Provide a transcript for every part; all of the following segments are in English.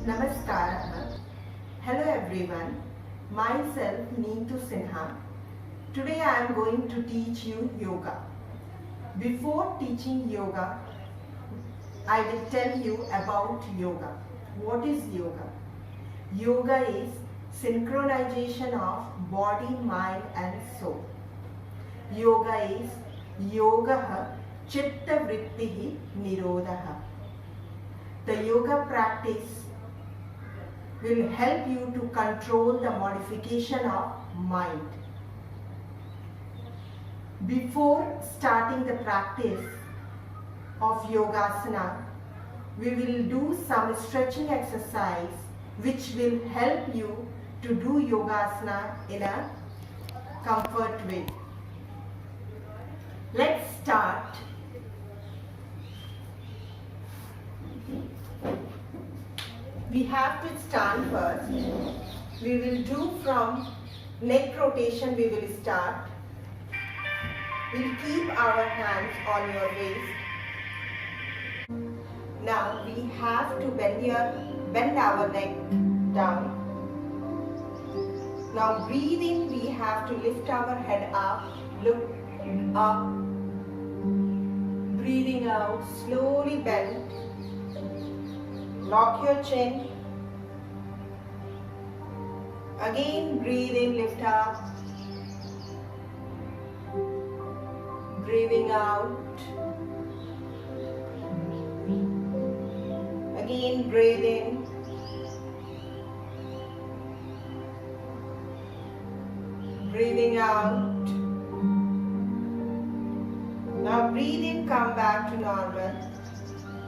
Namaskar. Hello everyone. Myself Neetu Sinha. Today I am going to teach you yoga. Before teaching yoga, I will tell you about yoga. What is yoga? Yoga is synchronization of body, mind and soul. Yoga is yogaha chitta vrittihi nirodhaha. The yoga practice will help you to control the modification of mind. Before starting the practice of yogasana, we will do some stretching exercise which will help you to do yogasana in a comfort way. Let's start. We have to stand first. We will do from neck rotation, we will start. We'll keep our hands on your waist. Now we have to bend our neck down. Now breathing, we have to lift our head up, look up. Breathing out, slowly bend. Lock your chin. Again, breathe in, lift up. Breathing out. Again, breathe in. Breathing out. Now breathe in, come back to normal.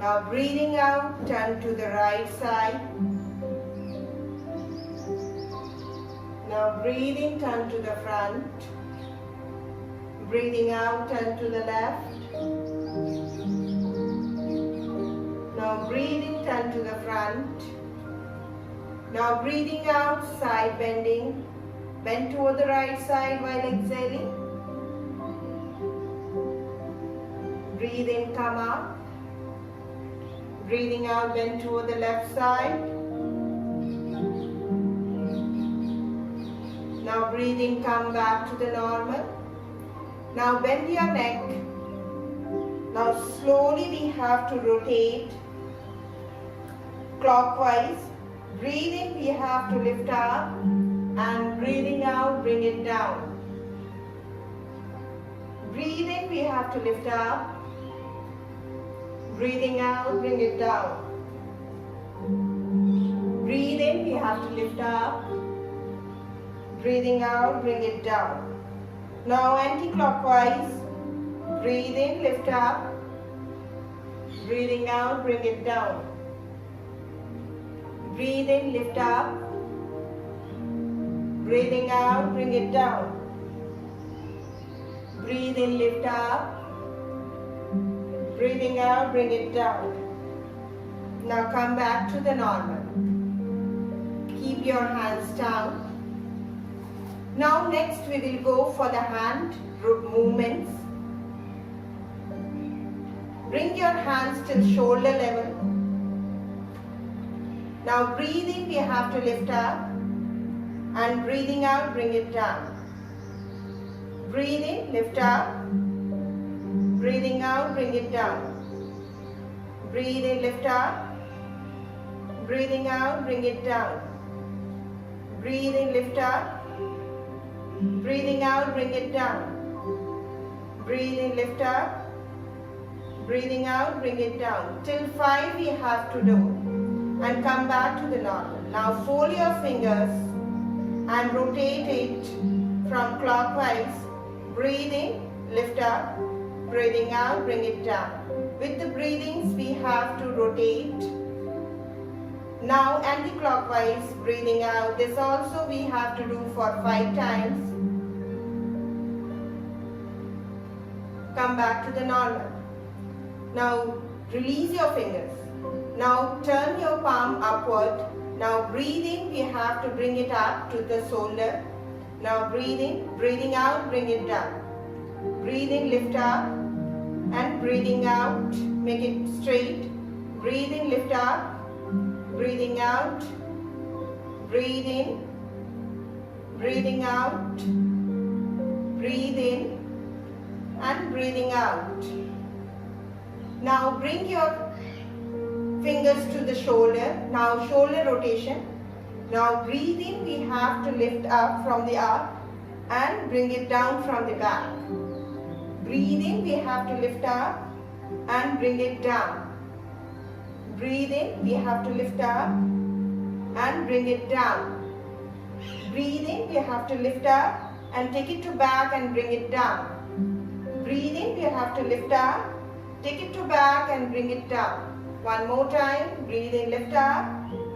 Now breathing out, turn to the right side. Now breathing, turn to the front. Breathing out, turn to the left. Now breathing, turn to the front. Now breathing out, side bending. Bend toward the right side while exhaling. Breathe in, come up. Breathing out, bend toward the left side. Now breathing, come back to the normal. Now bend your neck. Now slowly we have to rotate clockwise. Breathing, we have to lift up. And breathing out, bring it down. Breathing, we have to lift up. Breathing out, bring it down. Breathe in, we have to lift up. Breathing out, bring it down. Now anti-clockwise. Breathe in, lift up. Breathing out, bring it down. Breathe in, lift up. Breathing out, bring it down. Breathe in, lift up. Breathing out, bring it down. Now come back to the normal. Keep your hands down. Now next we will go for the hand movements. Bring your hands till shoulder level. Now breathing, we have to lift up. And breathing out, bring it down. Breathe in, lift up. Breathing out, bring it down. Breathe in, lift up. Breathing out, bring it down. Breathe in, lift up. Breathing out, bring it down. Breathe in, lift up. Breathing out, bring it down. Till 5 we have to do. And come back to the normal. Now fold your fingers and rotate it from clockwise. Breathe in, lift up. Breathing out, bring it down. With the breathings, we have to rotate. Now anti-clockwise, breathing out. This also we have to do for 5 times. Come back to the normal. Now release your fingers. Now turn your palm upward. Now breathing, we have to bring it up to the shoulder. Now breathing, breathing out, bring it down. Breathing, lift up. And breathing out, make it straight. Breathe in, lift up. breathing out, breathe in, breathing out, breathe in and breathing out. Now bring your fingers to the shoulder. Now shoulder rotation. Now breathe in, we have to lift up from the up and bring it down from the back. Breathe in, we have to lift up and bring it down. Breathe in, we have to lift up and bring it down. Breathe in, we have to lift up and take it to back and bring it down. Breathe in, we have to lift up, take it to back and bring it down. One more time, breathe in, lift up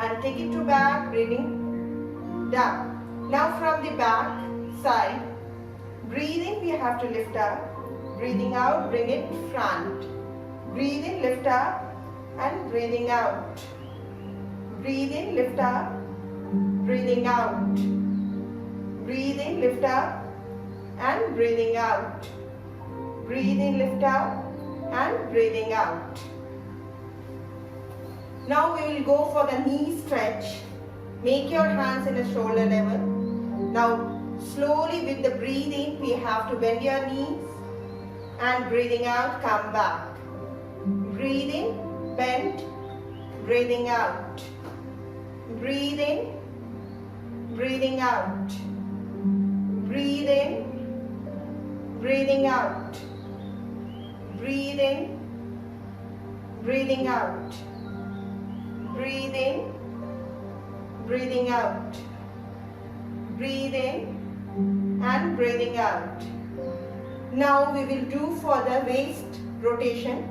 and take it to back, breathing down. Now from the back side, breathe in, we have to lift up, breathing out, bring it front. Breathe in, lift up and breathing out. Breathe in, lift up, breathing out. Breathe in, lift up and breathing out. Breathe in, lift up and breathing out. Now we will go for the knee stretch. Make your hands in a shoulder level. Now slowly with the breathing, we have to bend your knees and breathing out, come back. Breathe in, bend, breathing out. Breathe in, breathing out. Breathe in, breathing out. Breathe in, breathing out. Breathe in, breathing out. Breathe in and breathing out. Now we will do for the waist rotation.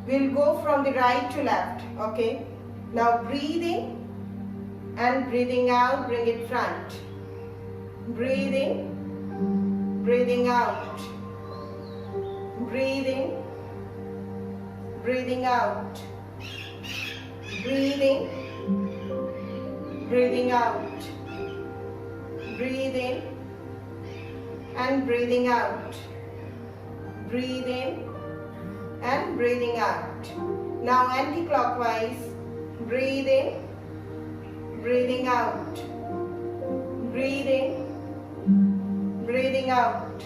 We'll go from the right to left, okay? Now breathe in and breathing out, bring it front. Breathe in, breathing out. Breathe in, breathing out. Breathe in, breathing out. Breathe in and breathing out. Breathe in and breathing out. Now anti-clockwise, breathe in, breathing out. Breathe in, breathing out.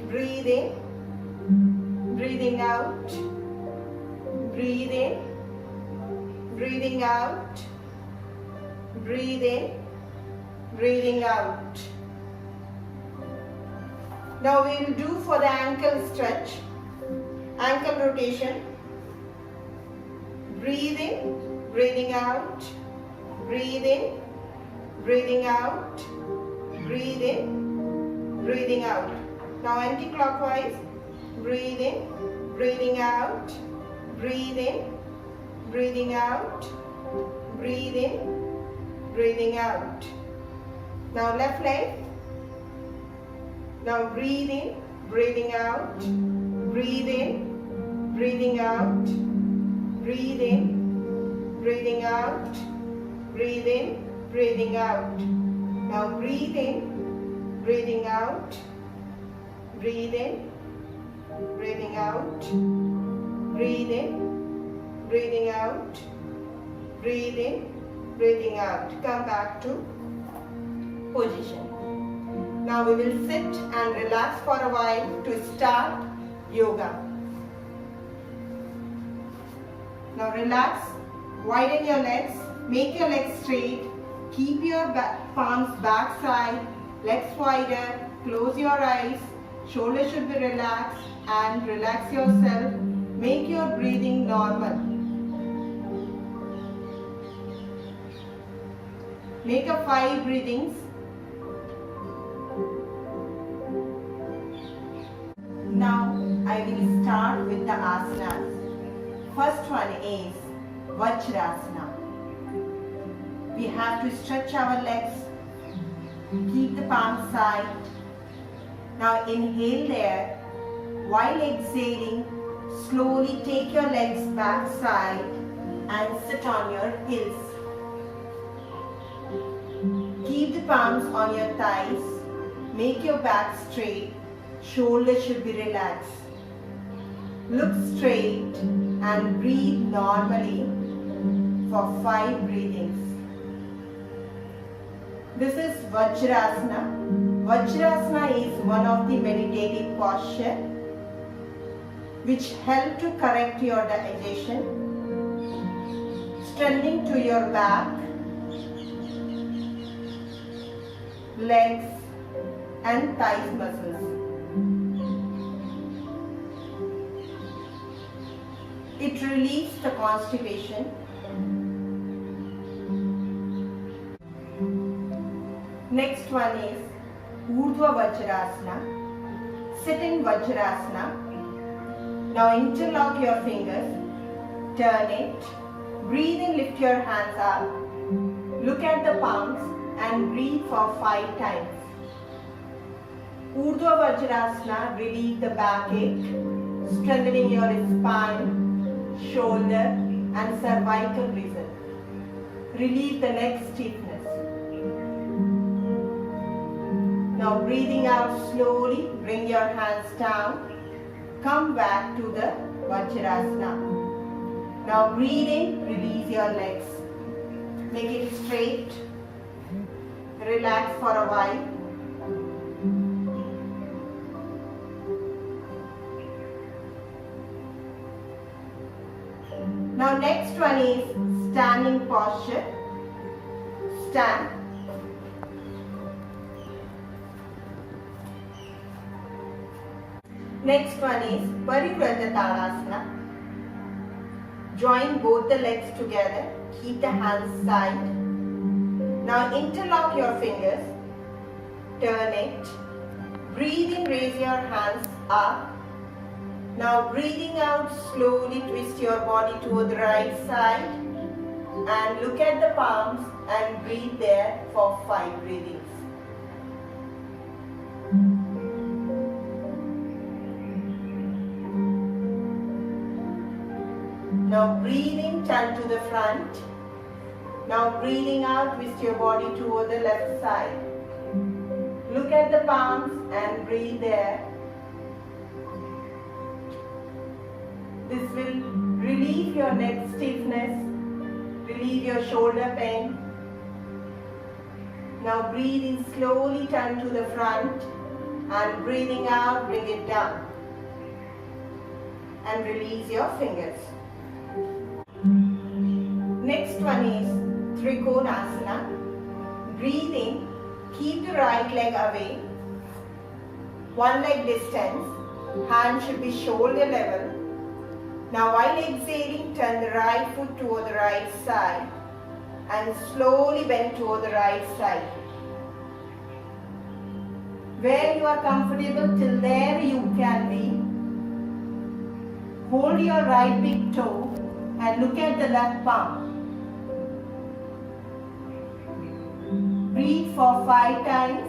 Breathe in, breathing out. Breathe in, breathing out. Breathe in, breathing out. Now we will do for the ankle stretch, ankle rotation. Breathe in, breathing out. Breathe in, breathing out. Breathe in, breathing out. Now anti-clockwise, breathe in, breathing out. Breathe in, breathing out. Breathe in, breathing out. Now left leg. Now breathe in, breathing out. Breathe in, breathing out. Breathe in, breathing out. Breathe in, breathing out. Now breathe in, breathing out. Breathe in, breathing out. Breathe in, breathing out. Breathe in, breathing out. Come back to position. Now we will sit and relax for a while to start yoga. Now relax, widen your legs, make your legs straight, keep your palms back side, legs wider, close your eyes, shoulders should be relaxed and relax yourself. Make your breathing normal. Make a 5 breathings. Now I will start with the asanas. First one is Vajrasana. We have to stretch our legs, keep the palms side. Now inhale there. While exhaling, slowly take your legs back side and sit on your heels. Keep the palms on your thighs. Make your back straight. Shoulders should be relaxed. Look straight and breathe normally for 5 breathings. This is Vajrasana. Vajrasana is one of the meditative posture which help to correct your digestion, strengthening to your back, legs and thighs muscles. It relieves the constipation. Next one is Urdhva Vajrasana. Sit in Vajrasana. Now interlock your fingers, turn it, breathe in, lift your hands up, look at the palms and breathe for 5 times. Urdhva Vajrasana relieves the backache, strengthening your spine, shoulder and cervical region. Relieve the neck stiffness. Now breathing out slowly, bring your hands down. Come back to the Vajrasana. Now breathe in, release your legs. Make it straight. Relax for a while. Now next one is standing posture. Stand. Next one is Parivrata Tadasana. Join both the legs together. Keep the hands side. Now interlock your fingers. Turn it. Breathe in, raise your hands up. Now breathing out slowly, twist your body toward the right side and look at the palms and breathe there for 5 breathings. Now breathe in, turn to the front. Now breathing out, twist your body toward the left side. Look at the palms and breathe there. This will relieve your neck stiffness, relieve your shoulder pain. Now breathe in slowly, turn to the front and breathing out, bring it down. And release your fingers. Next one is Trikonasana. Breathe in, keep the right leg away, 1 leg distance, hand should be shoulder level. Now while exhaling, turn the right foot toward the right side and slowly bend toward the right side. Where you are comfortable, till there you can be. Hold your right big toe and look at the left palm. Breathe for 5 times.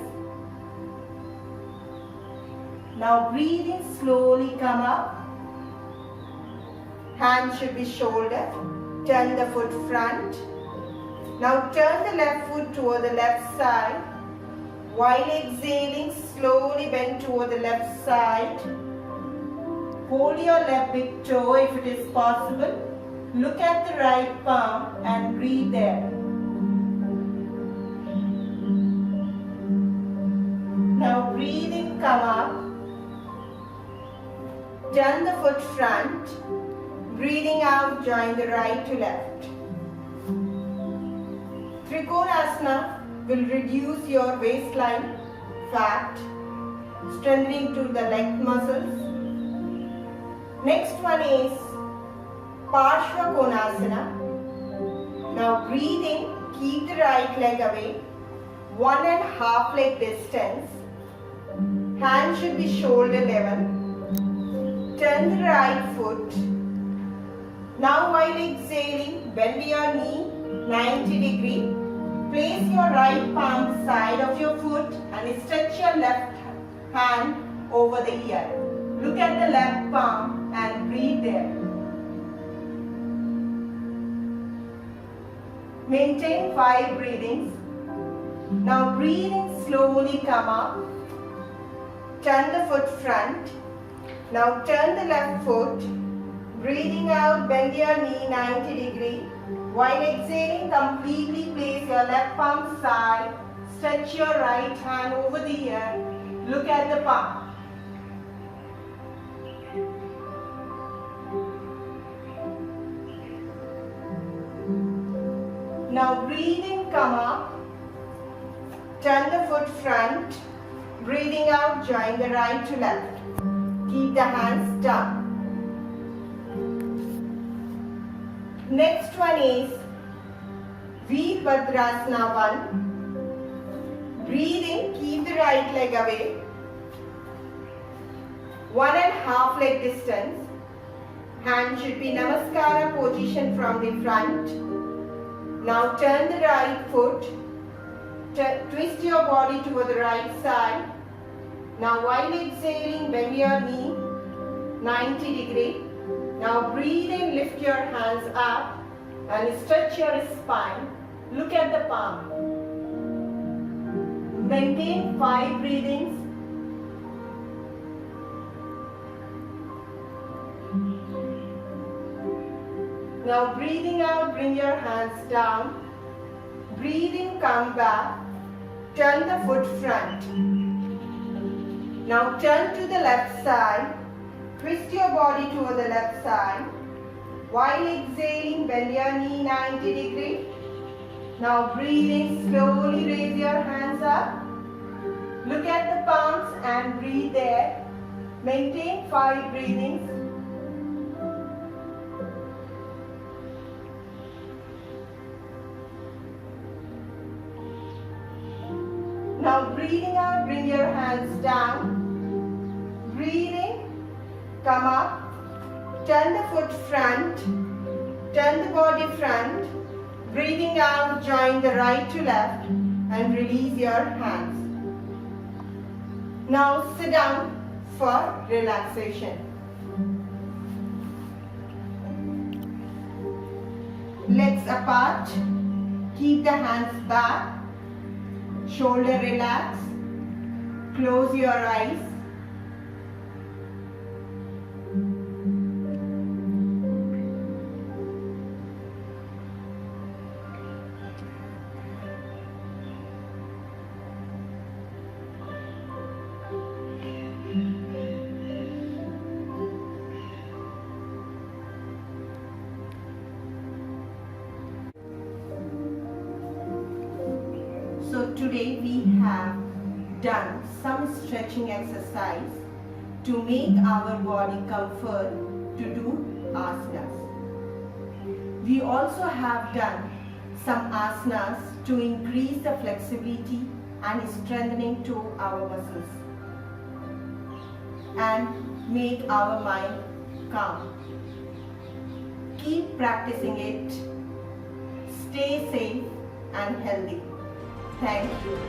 Now breathe in, slowly come up. Hand should be shoulder. Turn the foot front. Now turn the left foot toward the left side. While exhaling, slowly bend toward the left side. Hold your left big toe if it is possible. Look at the right palm and breathe there. Now breathe in, come up. Turn the foot front. Breathing out, join the right to left. Trikonasana will reduce your waistline fat, strengthening to the leg muscles. Next one is Parshva Konasana. Now breathe in, keep the right leg away, 1.5 leg distance. Hand should be shoulder level. Turn the right foot. Now while exhaling, bend your knee 90 degree. Place your right palm side of your foot and stretch your left hand over the ear. Look at the left palm and breathe there. Maintain 5 breathings. Now breathe in, slowly come up. Turn the foot front. Now turn the left foot. Breathing out, bend your knee 90 degree. While exhaling, completely place your left palm side. Stretch your right hand over the ear. Look at the palm. Now breathe in, come up. Turn the foot front. Breathing out, join the right to left. Keep the hands down. Next one is Veerbhadrasana 1. Breathe in, keep the right leg away. 1.5 leg distance. Hand should be Namaskara position from the front. Now turn the right foot. Twist your body toward the right side. Now while exhaling, bend your knee 90 degree. Now breathe in, lift your hands up and stretch your spine. Look at the palm. Maintain 5 breathings. Now breathing out, bring your hands down. Breathe in, come back. Turn the foot front. Now turn to the left side. Twist your body toward the left side. While exhaling, bend your knee 90 degree. Now breathe in, slowly raise your hands up. Look at the palms and breathe there. Maintain 5 breathings. Now breathing out, bring your hands down. Breathe in, come up. Turn the foot front. Turn the body front. Breathing out, join the right to left and release your hands. Now sit down for relaxation. Legs apart. Keep the hands back. Shoulder relax. Close your eyes. So today we have done some stretching exercise to make our body comfort to do asanas. We also have done some asanas to increase the flexibility and strengthening to our muscles and make our mind calm. Keep practicing it. Stay safe and healthy. Thank you.